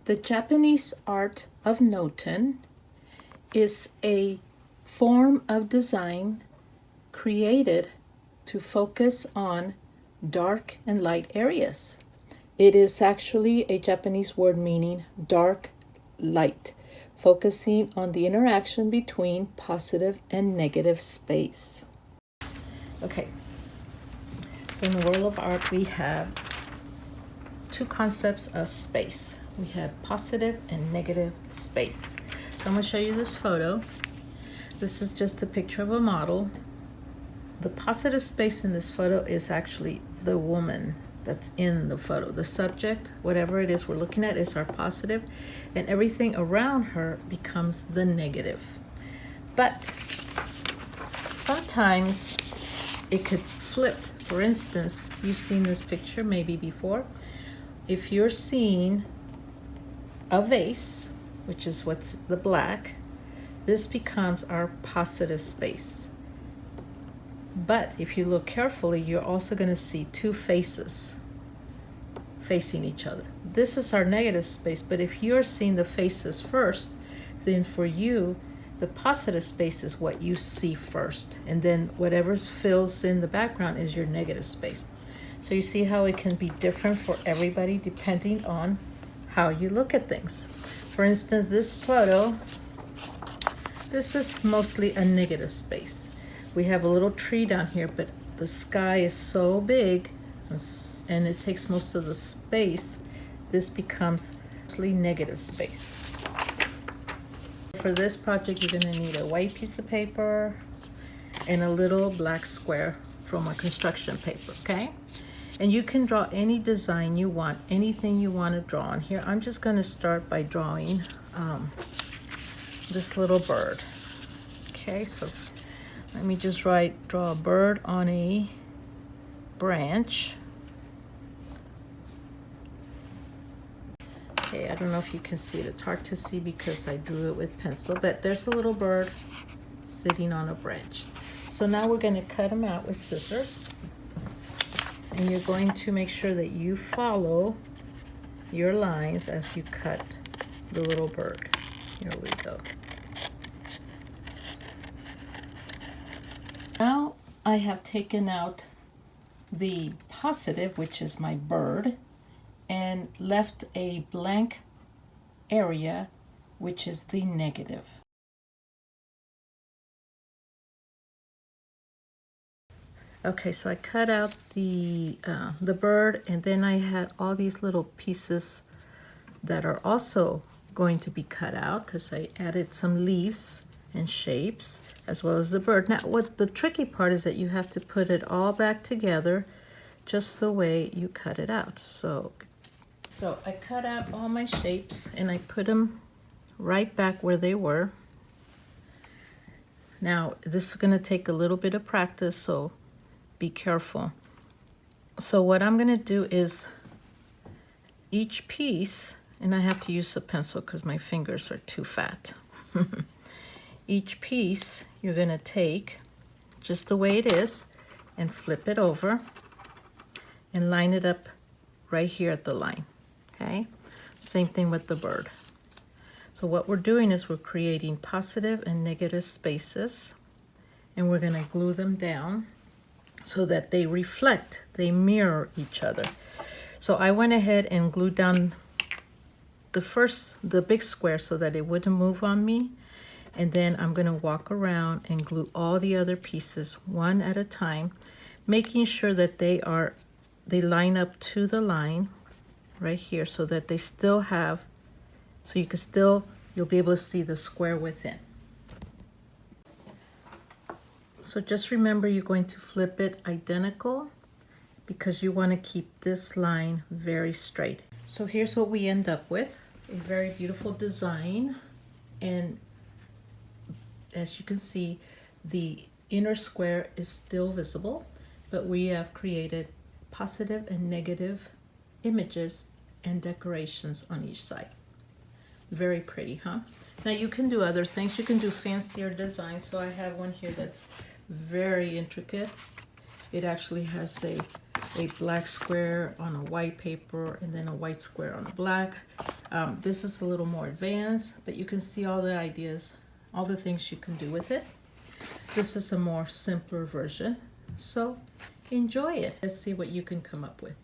The Japanese art of Notan is a form of design created to focus on dark and light areas. It is actually a Japanese word meaning dark light, focusing on the interaction between positive and negative space. Okay, so in the world of art, we have two concepts of space. We have positive and negative space. So I'm going to show you this photo. This is just a picture of a model. The positive space in this photo is actually the woman that's in the photo. The subject, whatever it is we're looking at, is our positive, and everything around her becomes the negative. But sometimes it could flip. For instance, you've seen this picture maybe before. If you're seeing a vase, which is what's the black, this becomes our positive space. But if you look carefully, you're also going to see two faces facing each other. This is our negative space, but if you're seeing the faces first, then for you, the positive space is what you see first. And then whatever fills in the background is your negative space. So you see how it can be different for everybody depending on how you look at things. For instance, this photo, this is mostly a negative space. We have a little tree down here, but the sky is so big and it takes most of the space. This becomes mostly negative space. For this project, you're going to need a white piece of paper and a little black square from a construction paper, okay? And you can draw any design you want, anything you want to draw on here. I'm just going to start by drawing this little bird. Okay, so let me just draw a bird on a branch. Okay, I don't know if you can see it. It's hard to see because I drew it with pencil, but there's a little bird sitting on a branch. So now we're going to cut him out with scissors. And you're going to make sure that you follow your lines as you cut the little bird. Here we go. Now I have taken out the positive, which is my bird, and left a blank area, which is the negative. Okay, so I cut out the bird, and then I had all these little pieces that are also going to be cut out because I added some leaves and shapes as well as the bird. Now, what the tricky part is that you have to put it all back together just the way you cut it out. So I cut out all my shapes and I put them right back where they were. Now, this is going to take a little bit of practice, so be careful. So what I'm going to do is each piece, and I have to use a pencil because my fingers are too fat. Each piece you're going to take just the way it is and flip it over and line it up right here at the line. Okay, same thing with the bird. So what we're doing is we're creating positive and negative spaces, and we're going to glue them down so that they reflect, they mirror each other. So I went ahead and glued down the big square so that it wouldn't move on me. And then I'm going to walk around and glue all the other pieces one at a time, making sure that they line up to the line right here so that they still have, so you'll be able to see the square within. So just remember, you're going to flip it identical because you want to keep this line very straight. So here's what we end up with, a very beautiful design. And as you can see, the inner square is still visible, but we have created positive and negative images and decorations on each side. Very pretty, huh? Now you can do other things. You can do fancier designs. So I have one here that's very intricate. It actually has a black square on a white paper and then a white square on a black. This is a little more advanced, but you can see all the ideas, all the things you can do with it. This is a more simpler version, so enjoy it. Let's see what you can come up with.